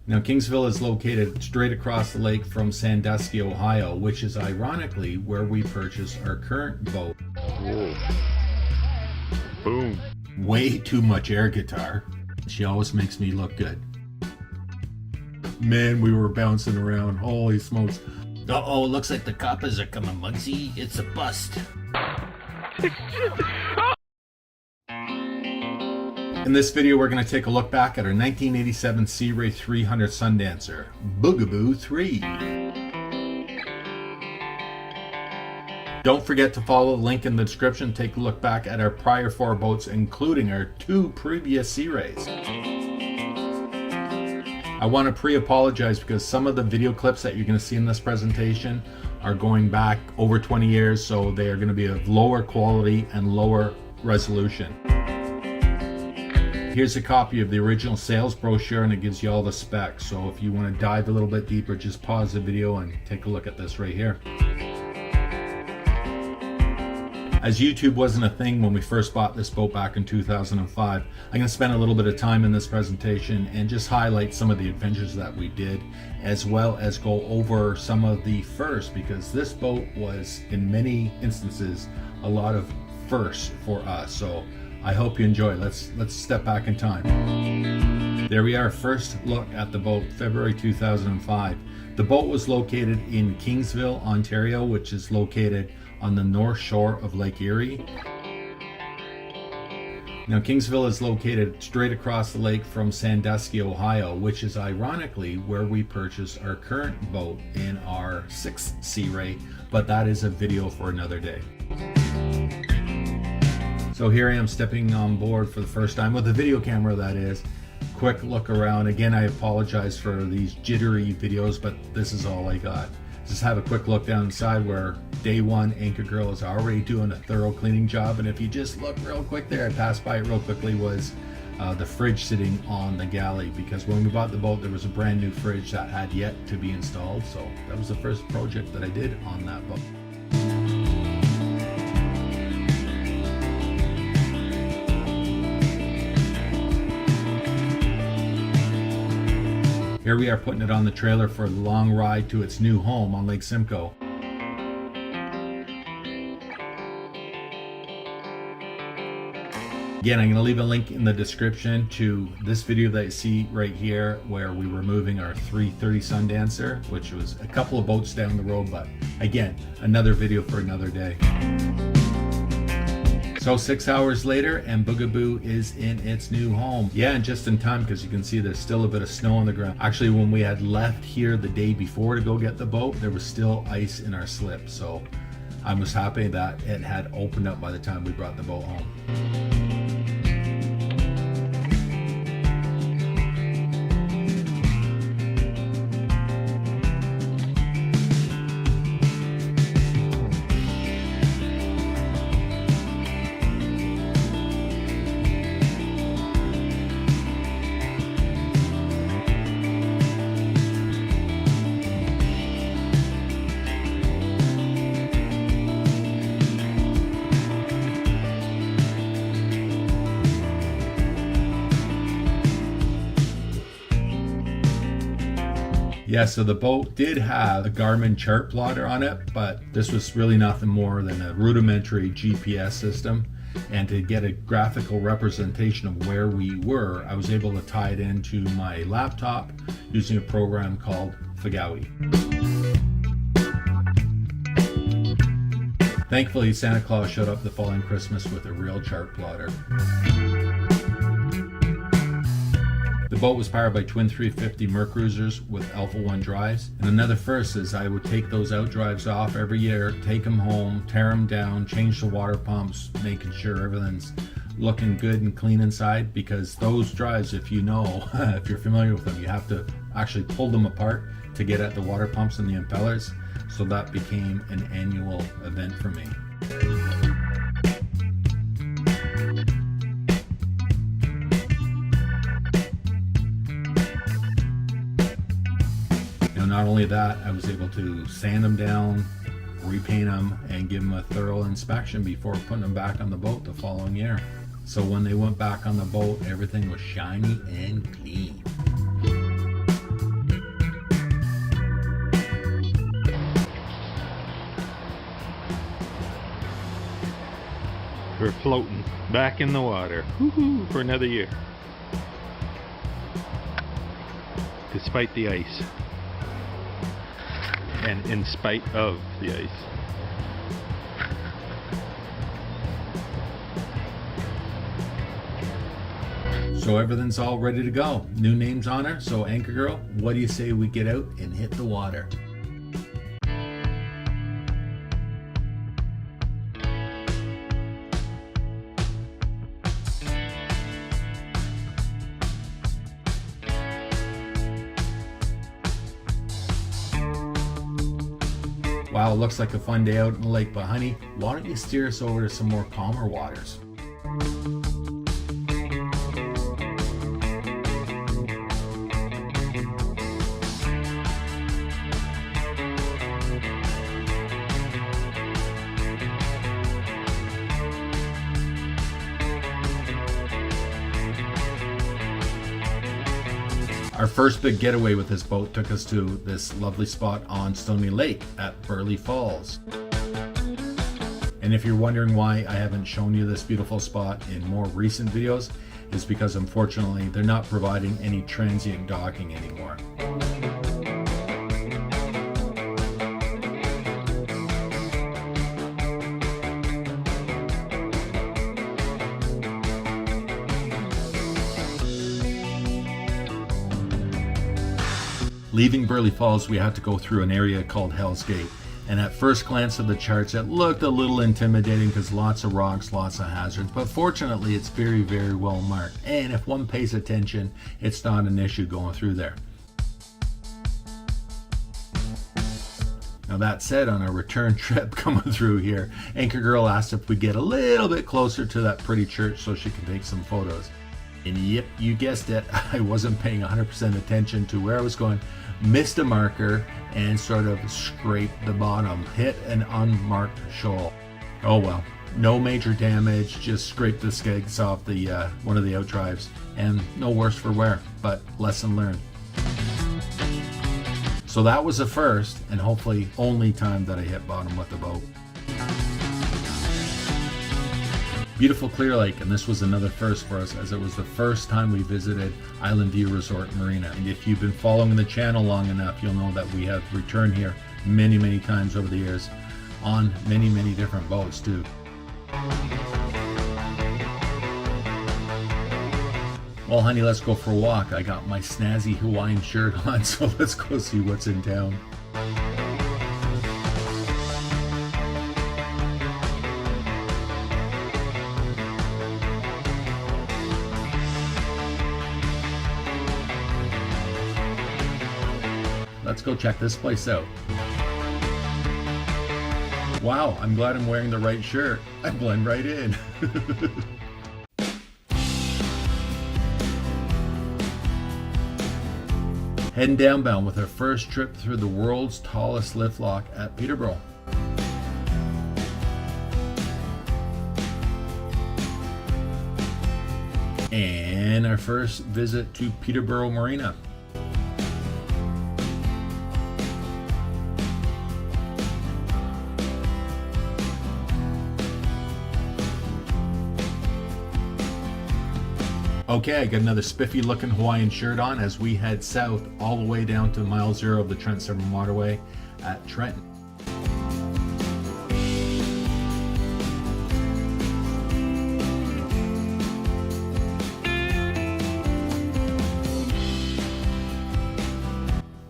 Now, Kingsville is located straight across the lake from Sandusky, Ohio, which is ironically where we purchased our current boat. Whoa. Boom. Way too much air guitar. She always makes me look good. Man, we were bouncing around. Holy smokes. Uh-oh, looks like the coppers are coming, Muggsy. It's a bust. In this video, we're going to take a look back at our 1987 Sea Ray 300 Sundancer, Boogaboo 3. Don't forget to follow the link in the description. Take a look back at our prior 4 boats, including our 2 previous Sea Rays. I want to pre-apologize because some of the video clips that you're going to see in this presentation are going back over 20 years, so they are going to be of lower quality and lower resolution. Here's a copy of the original sales brochure, and it gives you all the specs. So if you want to dive a little bit deeper, just pause the video and take a look at this right here. As YouTube wasn't a thing when we first bought this boat back in 2005, I'm going to spend a little bit of time in this presentation and just highlight some of the adventures that we did, as well as go over some of the firsts, because this boat was, in many instances, a lot of firsts for us. So I hope you enjoy. Let's step back in time. There we are, first look at the boat, February 2005. The boat was located in Kingsville, Ontario, which is located on the north shore of Lake Erie. Now, Kingsville is located straight across the lake from Sandusky, Ohio, which is ironically where we purchased our current boat in our 6th Sea Ray, but that is a video for another day. So here I am stepping on board for the first time with a video camera, that is. Quick look around. Again, I apologize for these jittery videos, but this is all I got. Just have a quick look down inside where day 1 Anchor Girl is already doing a thorough cleaning job. And if you just look real quick there, I passed by it real quickly, was the fridge sitting on the galley, because when we bought the boat there was a brand new fridge that had yet to be installed. So that was the first project that I did on that boat. Here we are putting it on the trailer for a long ride to its new home on Lake Simcoe. Again, I'm going to leave a link in the description to this video that you see right here, where we were moving our 330 Sundancer, which was a couple of boats down the road, but again, another video for another day. So 6 hours later, and Boogaboo is in its new home. Yeah, and just in time, because you can see there's still a bit of snow on the ground. Actually, when we had left here the day before to go get the boat, there was still ice in our slip. So I was happy that it had opened up by the time we brought the boat home. Yeah, so the boat did have a Garmin chart plotter on it, but this was really nothing more than a rudimentary GPS system. And to get a graphical representation of where we were, I was able to tie it into my laptop using a program called Kw. Thankfully, Santa Claus showed up the following Christmas with a real chart plotter. The boat was powered by twin 350 Mercruisers with Alpha 1 drives. And another first is I would take those out drives off every year, take them home, tear them down, change the water pumps, making sure everything's looking good and clean inside, because those drives, if you know, if you're familiar with them, you have to actually pull them apart to get at the water pumps and the impellers. So that became an annual event for me. Not only that, I was able to sand them down, repaint them, and give them a thorough inspection before putting them back on the boat the following year. So when they went back on the boat, everything was shiny and clean. We're floating back in the water. Woohoo! For another year. Despite the ice. And in spite of the ice. So everything's all ready to go. New names on her. So Anchor Girl, what do you say we get out and hit the water? Wow, looks like a fun day out in the lake, but honey, why don't you steer us over to some more calmer waters? Our first big getaway with this boat took us to this lovely spot on Stony Lake at Burley Falls. And if you're wondering why I haven't shown you this beautiful spot in more recent videos, it's because unfortunately they're not providing any transient docking anymore. Leaving Burley Falls, we had to go through an area called Hell's Gate. And at first glance of the charts, it looked a little intimidating because lots of rocks, lots of hazards. But fortunately, it's very, very well marked. And if one pays attention, it's not an issue going through there. Now that said, on our return trip coming through here, Anchor Girl asked if we get a little bit closer to that pretty church so she can take some photos. And yep, you guessed it, I wasn't paying 100% attention to where I was going, missed a marker, and sort of scraped the bottom, hit an unmarked shoal. Oh well, no major damage, just scraped the skegs off the one of the outdrives, and no worse for wear, but lesson learned. So that was the first, and hopefully only time that I hit bottom with the boat. Beautiful clear lake, and this was another first for us as it was the first time we visited Island View Resort Marina. And if you've been following the channel long enough, you'll know that we have returned here many times over the years on many different boats too. Well honey, let's go for a walk. I got my snazzy Hawaiian shirt on, so let's go see what's in town. Let's go check this place out. Wow, I'm glad I'm wearing the right shirt. I blend right in. Heading downbound with our first trip through the world's tallest lift lock at Peterborough. And our first visit to Peterborough Marina. Okay, I got another spiffy looking Hawaiian shirt on as we head south all the way down to mile 0 of the Trent-Severn Waterway at Trenton.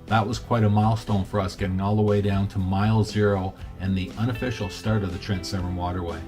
That was quite a milestone for us, getting all the way down to mile 0 and the unofficial start of the Trent-Severn Waterway.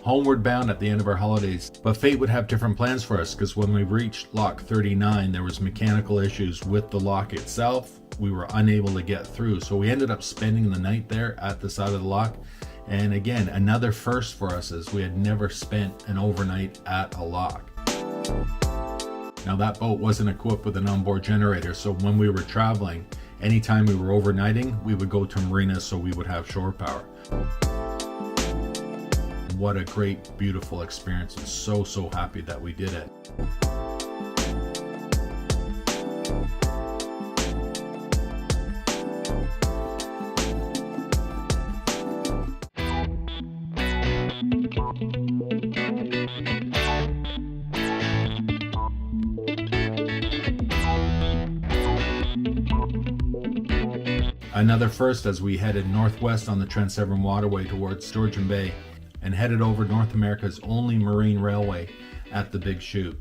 Homeward bound at the end of our holidays, but fate would have different plans for us because when we reached lock 39 there was mechanical issues with the lock itself. We were unable to get through, so we ended up spending the night there at the side of the lock, And again, another first for us, as we had never spent an overnight at a lock. Now that boat wasn't equipped with an onboard generator, so when we were traveling, anytime we were overnighting, we would go to Marina so we would have shore power. What a great, beautiful experience. I'm so happy that we did it. Another first as we headed northwest on the Trans-Siberian Waterway towards Georgian Bay and headed over North America's only marine railway at the Big Chute.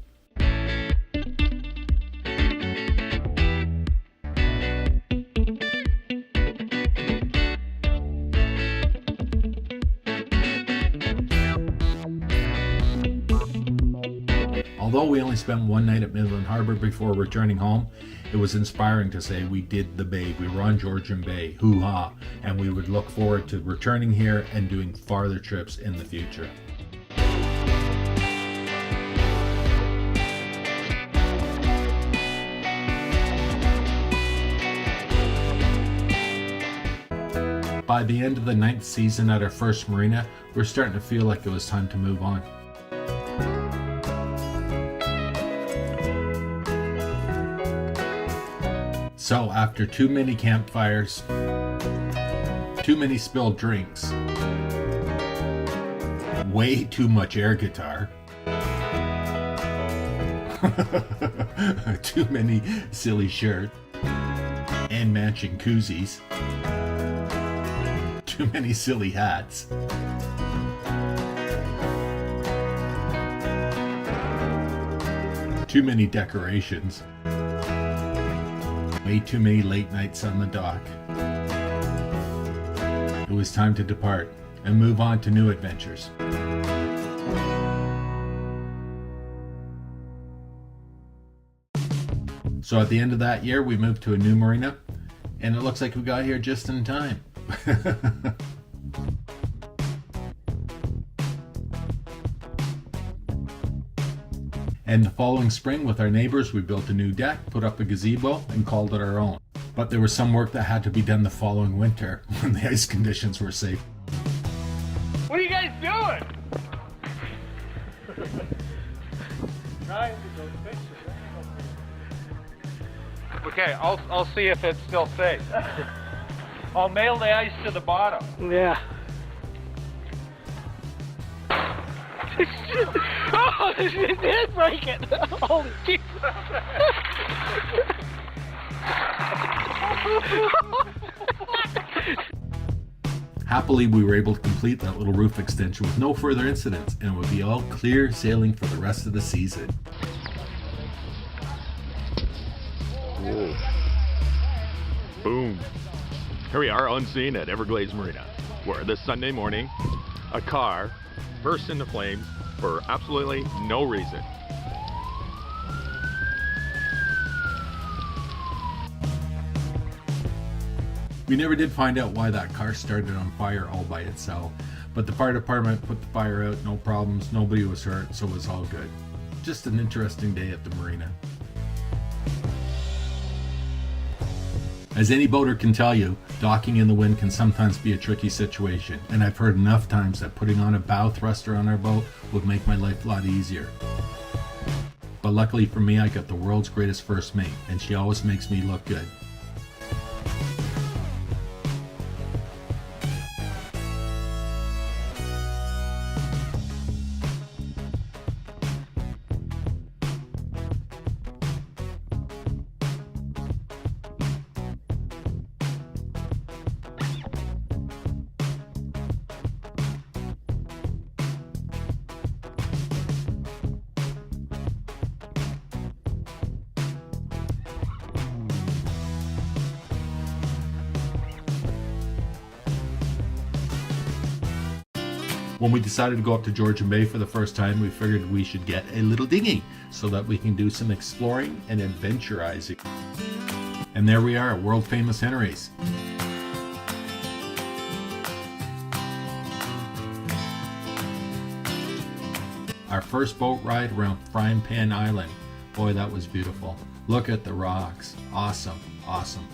Although we only spent one night at Midland Harbor before returning home, it was inspiring to say we did the Bay. We were on Georgian Bay, hoo-ha, and we would look forward to returning here and doing farther trips in the future. By the end of the 9th season at our first marina, we're starting to feel like it was time to move on. So after too many campfires, too many spilled drinks, way too much air guitar, too many silly shirts and matching koozies, too many silly hats, too many decorations, way too many late nights on the dock. It was time to depart and move on to new adventures. So at the end of that year, we moved to a new marina, and it looks like we got here just in time. And the following spring, with our neighbors, we built a new deck, put up a gazebo, and called it our own. But there was some work that had to be done the following winter when the ice conditions were safe. What are you guys doing? Trying to go fix it. Okay, I'll see if it's still safe. I'll nail the ice to the bottom. Yeah. Oh, it did break it. Holy Jesus. Happily, we were able to complete that little roof extension with no further incidents, and it would be all clear sailing for the rest of the season. Whoa. Boom. Here we are unseen at Everglades Marina, where this Sunday morning, a car burst into flames for absolutely no reason. We never did find out why that car started on fire all by itself, but the fire department put the fire out, no problems, nobody was hurt, so it was all good. Just an interesting day at the marina. As any boater can tell you, docking in the wind can sometimes be a tricky situation, and I've heard enough times that putting on a bow thruster on our boat would make my life a lot easier. But luckily for me, I got the world's greatest first mate, and she always makes me look good. When we decided to go up to Georgian Bay for the first time, we figured we should get a little dinghy so that we can do some exploring and adventurizing. And there we are, world famous Henry's. Our first boat ride around Frying Pan Island. Boy, that was beautiful. Look at the rocks. Awesome, awesome.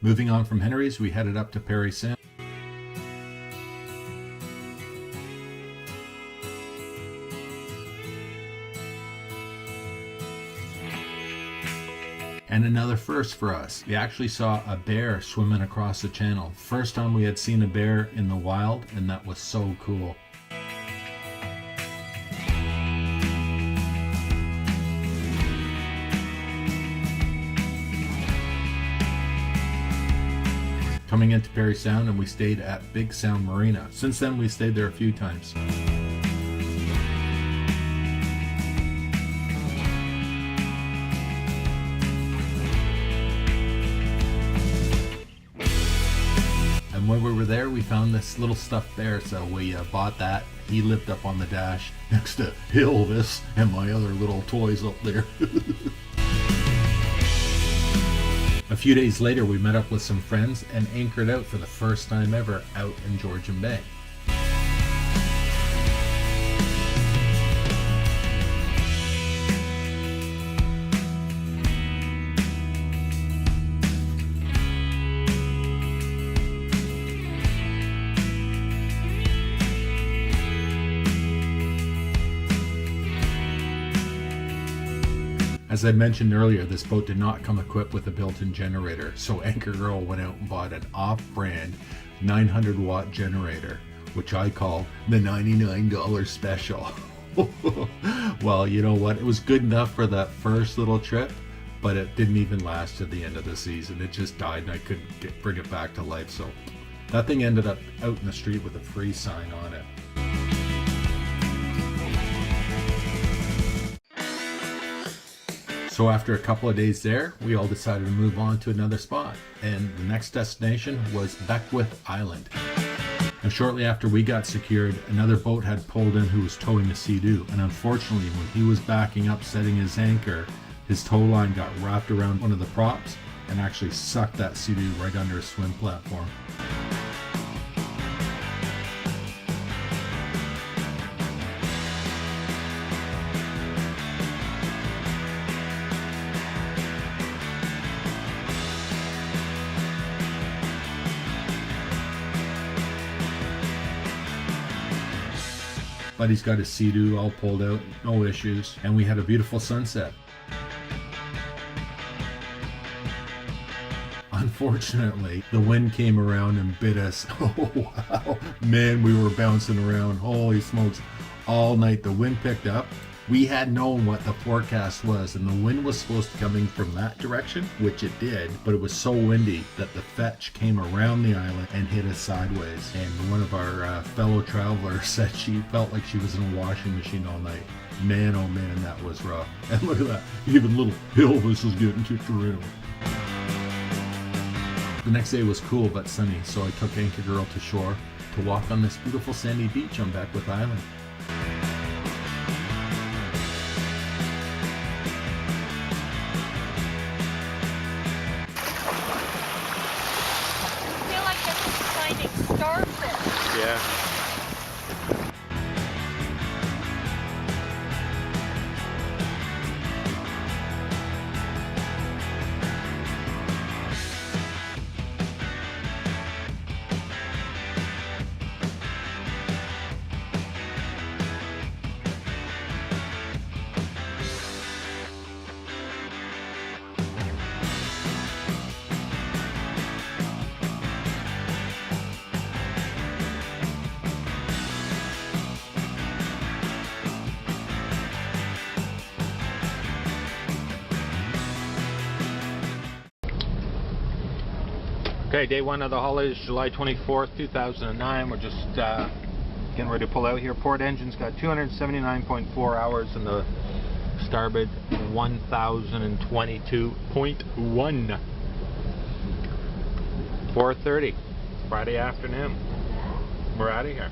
Moving on from Henry's, we headed up to Parry Sound. And another first for us. We actually saw a bear swimming across the channel. First time we had seen a bear in the wild, and that was so cool. Coming into Parry Sound, and we stayed at Big Sound Marina. Since then, we stayed there a few times. And when we were there, we found this little stuffed bear, so we bought that. He lived up on the dash next to Elvis and my other little toys up there. A few days later, we met up with some friends and anchored out for the first time ever out in Georgian Bay. As I mentioned earlier, this boat did not come equipped with a built-in generator, so Anchor Girl went out and bought an off-brand 900-watt generator, which I call the $99 special. Well, you know what? It was good enough for that first little trip, but it didn't even last to the end of the season. It just died, and I couldn't bring it back to life, so that thing ended up out in the street with a free sign on it. So after a couple of days there, we all decided to move on to another spot, and the next destination was Beckwith Island. And shortly after we got secured, another boat had pulled in who was towing a Sea-Doo, and unfortunately when he was backing up setting his anchor, his tow line got wrapped around one of the props and actually sucked that Sea-Doo right under a swim platform. But he's got his Sea-Doo all pulled out, no issues, and we had a beautiful sunset. Unfortunately, the wind came around and bit us. Oh wow, man, we were bouncing around, holy smokes. All night the wind picked up. We had known what the forecast was, and the wind was supposed to be coming from that direction, which it did, but it was so windy that the fetch came around the island and hit us sideways. And one of our fellow travelers said she felt like she was in a washing machine all night. Man, oh man, that was rough. And look at that, even little Elvis is getting kicked around. The next day was cool but sunny, so I took Anchor Girl to shore to walk on this beautiful sandy beach on Beckwith Island. Yeah. Okay, day one of the holidays, July 24th, 2009. We're just getting ready to pull out here. Port engine's got 279.4 hours and the starboard 1022.1. 4:30, Friday afternoon. We're out of here.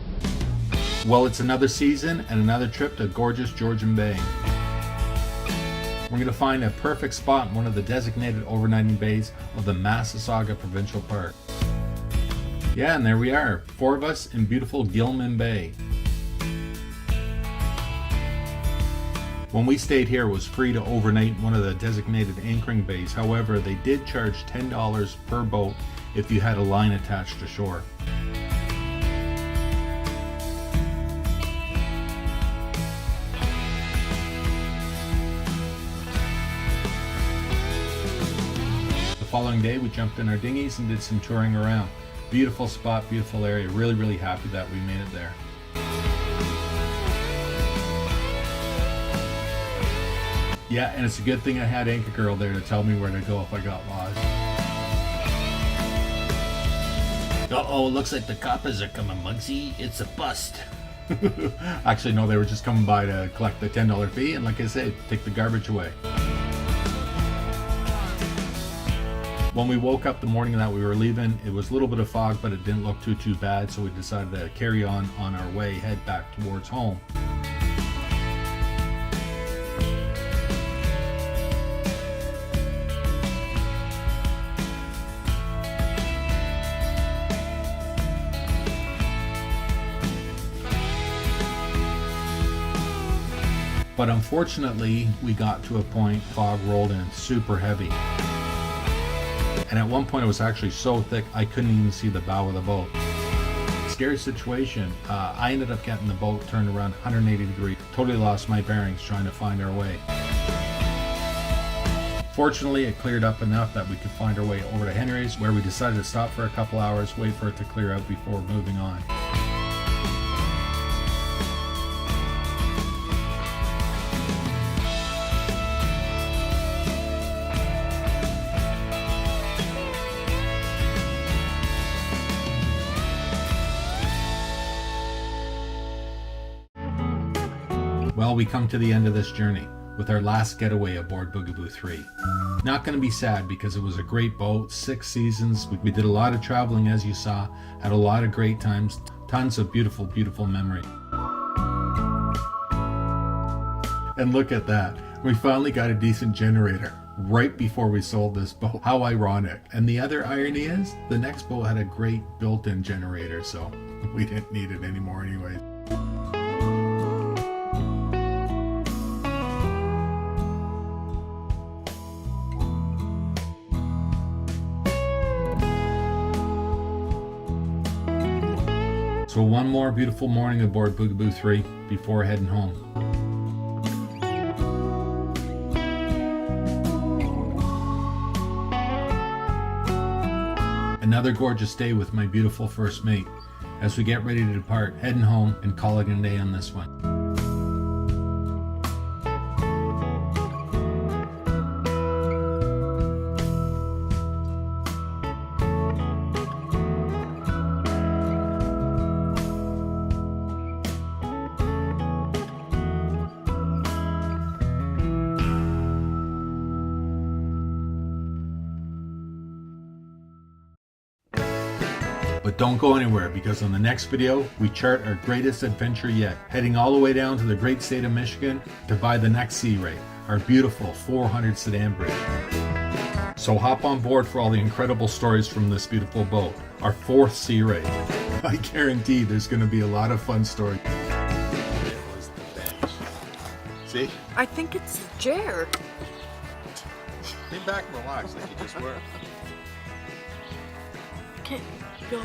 Well, it's another season and another trip to gorgeous Georgian Bay. We're going to find a perfect spot in one of the designated overnighting bays of the Massasauga Provincial Park. Yeah, and there we are, 4 of us in beautiful Gilman Bay. When we stayed here, it was free to overnight in one of the designated anchoring bays. However, they did charge $10 per boat if you had a line attached to shore. The following day, we jumped in our dinghies and did some touring around. Beautiful spot, beautiful area. Really happy that we made it there. Yeah, and it's a good thing I had Anchor Girl there to tell me where to go if I got lost. Uh-oh, looks like the coppers are coming, Muggsy. It's a bust. Actually, no, they were just coming by to collect the $10 fee and, like I said, take the garbage away. When we woke up the morning that we were leaving, it was a little bit of fog, but it didn't look too bad, so we decided to carry on our way, head back towards home. But unfortunately, we got to a point, fog rolled in super heavy. And at one point it was actually so thick I couldn't even see the bow of the boat. Scary situation. I ended up getting the boat turned around 180 degrees. Totally lost my bearings trying to find our way. Fortunately, it cleared up enough that we could find our way over to Henry's, where we decided to stop for a couple hours, wait for it to clear out before moving on. Well, we come to the end of this journey with our last getaway aboard Boogaboo 3. Not going to be sad because it was a great boat, 6 seasons. We did a lot of traveling, as you saw, had a lot of great times, tons of beautiful memory. And look at that, we finally got a decent generator right before we sold this boat. How ironic. And the other irony is, the next boat had a great built-in generator, so we didn't need it anymore anyway. So one more beautiful morning aboard Boogaboo 3 before heading home. Another gorgeous day with my beautiful first mate as we get ready to depart, heading home and calling it a day on this one. But don't go anywhere, because on the next video, we chart our greatest adventure yet, heading all the way down to the great state of Michigan to buy the next Sea Ray, our beautiful 400 sedan bridge. So hop on board for all the incredible stories from this beautiful boat, our 4th Sea Ray. I guarantee there's going to be a lot of fun stories. It was the bench. See? I think it's the chair. Lean back and relax like you just were. Okay, go.